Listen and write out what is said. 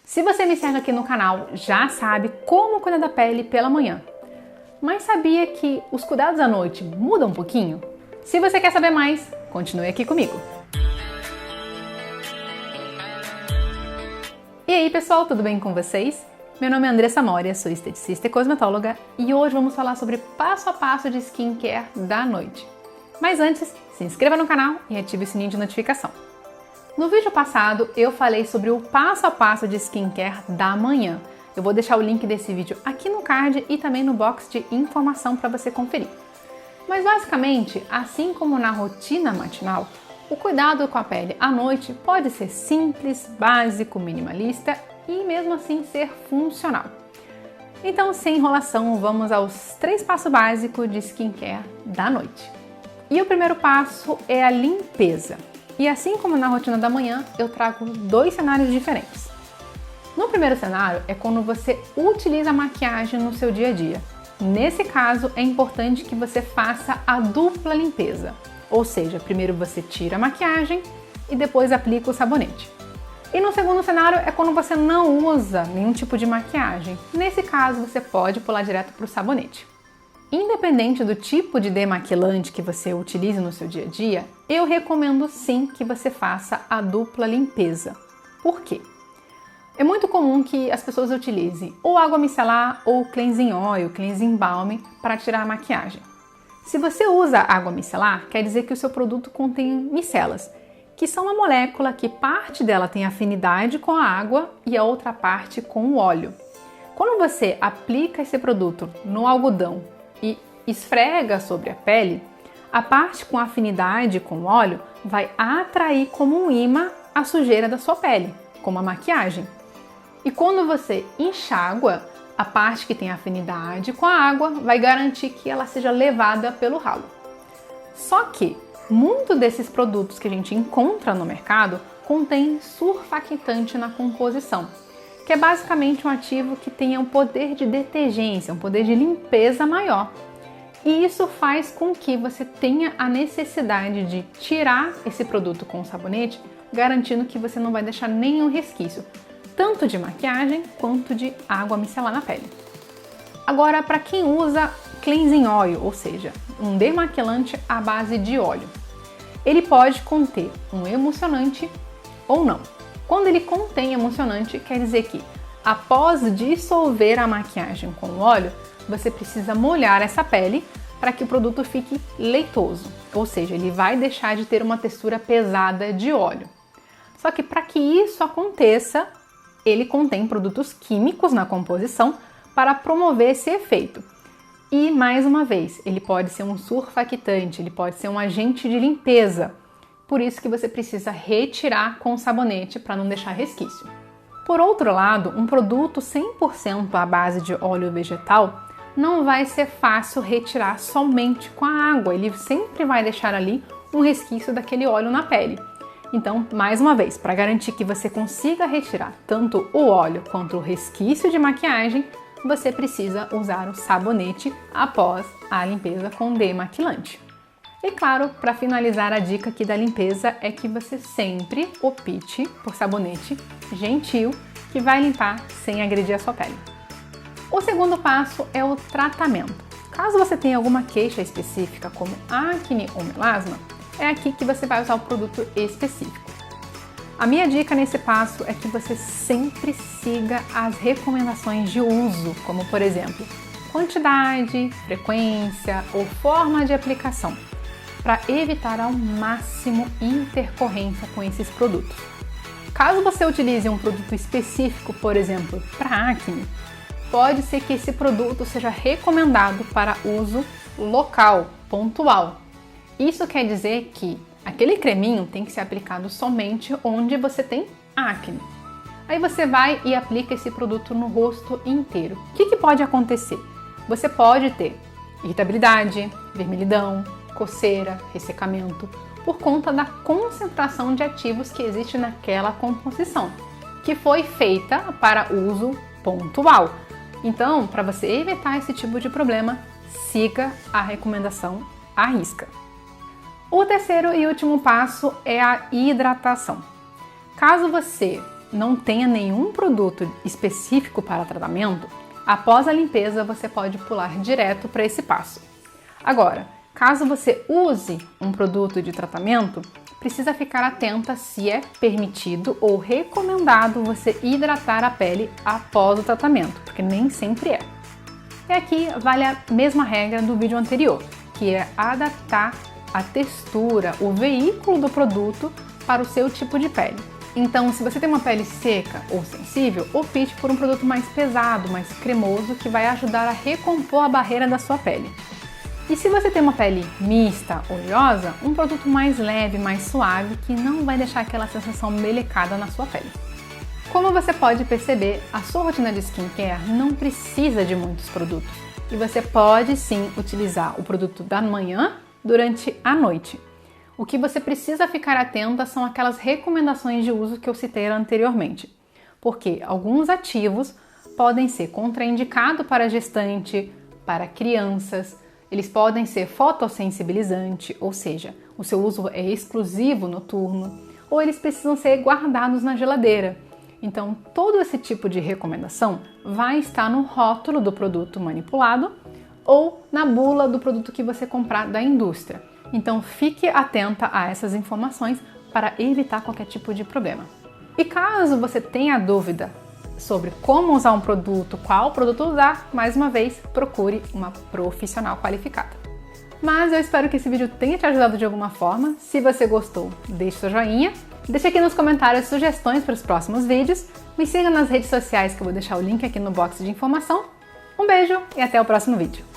Se você me segue aqui no canal, já sabe como cuidar da pele pela manhã. Mas sabia que os cuidados à noite mudam um pouquinho? Se você quer saber mais, continue aqui comigo. E aí pessoal, tudo bem com vocês? Meu nome é Andressa Moria, sou esteticista e cosmetóloga e hoje vamos falar sobre passo a passo de skincare da noite. Mas antes, se inscreva no canal e ative o sininho de notificação. No vídeo passado eu falei sobre o passo a passo de skincare da manhã. Eu vou deixar o link desse vídeo aqui no card e também no box de informação para você conferir. Mas basicamente, assim como na rotina matinal, o cuidado com a pele à noite pode ser simples, básico, minimalista e mesmo assim ser funcional. Então, sem enrolação, vamos aos 3 passos básicos de skincare da noite. E o primeiro passo é a limpeza. E assim como na rotina da manhã, eu trago 2 cenários diferentes. No primeiro cenário é quando você utiliza a maquiagem no seu dia a dia. Nesse caso, é importante que você faça a dupla limpeza. Ou seja, primeiro você tira a maquiagem e depois aplica o sabonete. E no segundo cenário é quando você não usa nenhum tipo de maquiagem. Nesse caso, você pode pular direto para o sabonete. Independente do tipo de demaquilante que você utilize no seu dia a dia, eu recomendo sim que você faça a dupla limpeza. Por quê? É muito comum que as pessoas utilizem ou água micelar ou cleansing oil, cleansing balm para tirar a maquiagem. Se você usa água micelar, quer dizer que o seu produto contém micelas, que são uma molécula que parte dela tem afinidade com a água e a outra parte com o óleo. Quando você aplica esse produto no algodão e esfrega sobre a pele, a parte com afinidade com o óleo vai atrair como um imã a sujeira da sua pele, como a maquiagem. E quando você enxágua, a parte que tem afinidade com a água vai garantir que ela seja levada pelo ralo. Só que muitos desses produtos que a gente encontra no mercado contém surfactante na composição, que é basicamente um ativo que tem um poder de detergência, um poder de limpeza maior. E isso faz com que você tenha a necessidade de tirar esse produto com o sabonete, garantindo que você não vai deixar nenhum resquício, tanto de maquiagem quanto de água micelar na pele. Agora, para quem usa cleansing oil, ou seja, um demaquilante à base de óleo, ele pode conter um emulsionante ou não. Quando ele contém emulsionante, quer dizer que após dissolver a maquiagem com o óleo, você precisa molhar essa pele para que o produto fique leitoso, ou seja, ele vai deixar de ter uma textura pesada de óleo. Só que para que isso aconteça, ele contém produtos químicos na composição para promover esse efeito. E mais uma vez, ele pode ser um surfactante, ele pode ser um agente de limpeza. Por isso que você precisa retirar com o sabonete para não deixar resquício. Por outro lado, um produto 100% à base de óleo vegetal não vai ser fácil retirar somente com a água, ele sempre vai deixar ali um resquício daquele óleo na pele. Então, mais uma vez, para garantir que você consiga retirar tanto o óleo quanto o resquício de maquiagem, você precisa usar o sabonete após a limpeza com demaquilante. E claro, para finalizar, a dica aqui da limpeza é que você sempre opte por sabonete gentil que vai limpar sem agredir a sua pele. O segundo passo é o tratamento. Caso você tenha alguma queixa específica como acne ou melasma, é aqui que você vai usar o produto específico. A minha dica nesse passo é que você sempre siga as recomendações de uso, como por exemplo, quantidade, frequência ou forma de aplicação, para evitar ao máximo intercorrência com esses produtos. Caso você utilize um produto específico, por exemplo, para acne, pode ser que esse produto seja recomendado para uso local, pontual. Isso quer dizer que aquele creminho tem que ser aplicado somente onde você tem acne. Aí você vai e aplica esse produto no rosto inteiro. O que pode acontecer? Você pode ter irritabilidade, vermelhidão, coceira, ressecamento, por conta da concentração de ativos que existe naquela composição, que foi feita para uso pontual. Então, para você evitar esse tipo de problema, siga a recomendação à risca. O terceiro e último passo é a hidratação. Caso você não tenha nenhum produto específico para tratamento, após a limpeza você pode pular direto para esse passo. Agora, caso você use um produto de tratamento, precisa ficar atenta se é permitido ou recomendado você hidratar a pele após o tratamento, porque nem sempre é. E aqui vale a mesma regra do vídeo anterior, que é adaptar a textura, o veículo do produto para o seu tipo de pele. Então, se você tem uma pele seca ou sensível, opte por um produto mais pesado, mais cremoso, que vai ajudar a recompor a barreira da sua pele. E se você tem uma pele mista, oleosa, um produto mais leve, mais suave, que não vai deixar aquela sensação melecada na sua pele. Como você pode perceber, a sua rotina de skincare não precisa de muitos produtos. E você pode sim utilizar o produto da manhã durante a noite. O que você precisa ficar atenta são aquelas recomendações de uso que eu citei anteriormente, porque alguns ativos podem ser contraindicados para gestante, para crianças, eles podem ser fotossensibilizante, ou seja, o seu uso é exclusivo noturno, ou eles precisam ser guardados na geladeira. Então, todo esse tipo de recomendação vai estar no rótulo do produto manipulado ou na bula do produto que você comprar da indústria. Então fique atenta a essas informações para evitar qualquer tipo de problema. E caso você tenha dúvida sobre como usar um produto, qual produto usar, mais uma vez, procure uma profissional qualificada. Mas eu espero que esse vídeo tenha te ajudado de alguma forma. Se você gostou, deixe seu joinha. Deixe aqui nos comentários sugestões para os próximos vídeos. Me siga nas redes sociais que eu vou deixar o link aqui no box de informação. Um beijo e até o próximo vídeo.